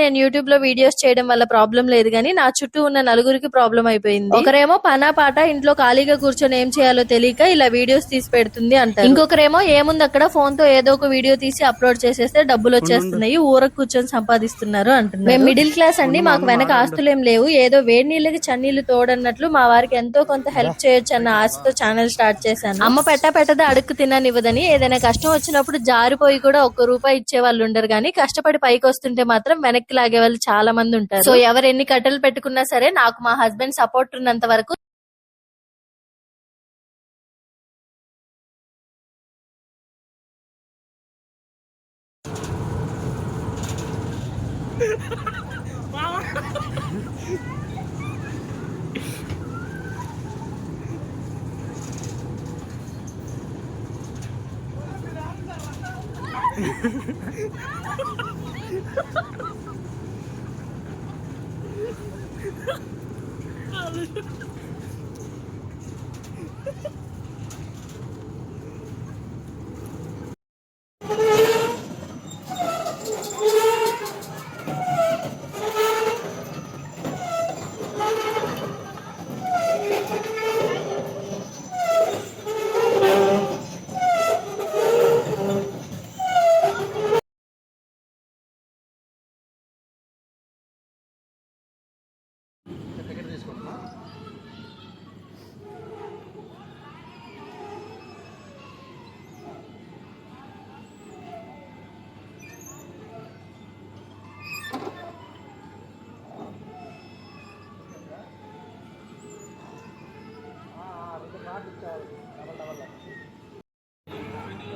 నేను యూట్యూబ్ లో వీడియోస్ చేయడం వల్ల ప్రాబ్లం లేదు గానీ నా చుట్టూ ఉన్న నలుగురికి ప్రాబ్లం అయిపోయింది. ఒకరేమో పనా పాట ఇంట్లో ఖాళీగా కూర్చొని ఏం చేయాలో తెలియక ఇలా వీడియోస్ తీసి పెడుతుంది అంటారు. ఇంకొకరేమో ఏముంది అక్కడ ఫోన్ తో ఏదో ఒక వీడియో తీసి అప్లోడ్ చేసేస్తే డబ్బులు వచ్చేస్తున్నాయి, ఊరకు కూర్చొని సంపాదిస్తున్నారు అంటున్నారు. మేము మిడిల్ క్లాస్ అండి, మాకు వెనక ఆస్తులేం లేవు, ఏదో వేడి నీళ్ళకి చన్నీళ్లు తోడన్నట్లు మా వారికి ఎంతో కొంత హెల్ప్ చేయొచ్చు అన్న ఆశతో ఛానల్ స్టార్ట్ చేశాను. అమ్మ పెట్టదా అడుక్కు తిననివ్వదని ఏదైనా కష్టం వచ్చినప్పుడు జారిపోయి కూడా ₹1 ఇచ్చే వాళ్ళు ఉండరు గానీ కష్టపడి పైకి వస్తుంటే మాత్రం వెనక్కి లాగే వాళ్ళు చాలా మంది ఉంటారు. సో ఎవరు ఎన్ని కట్టెలు పెట్టుకున్నా సరే నాకు మా హస్బెండ్ సపోర్ట్ ఉన్నంత వరకు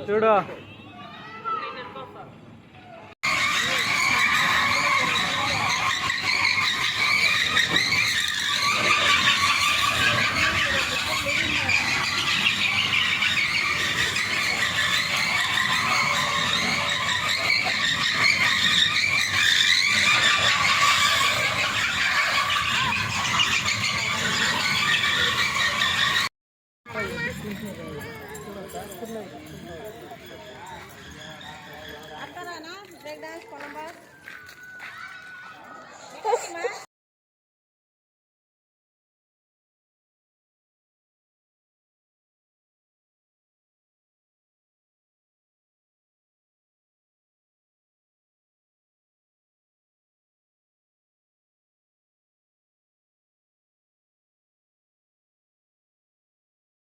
చూడు Atarana, break dance, Columbus.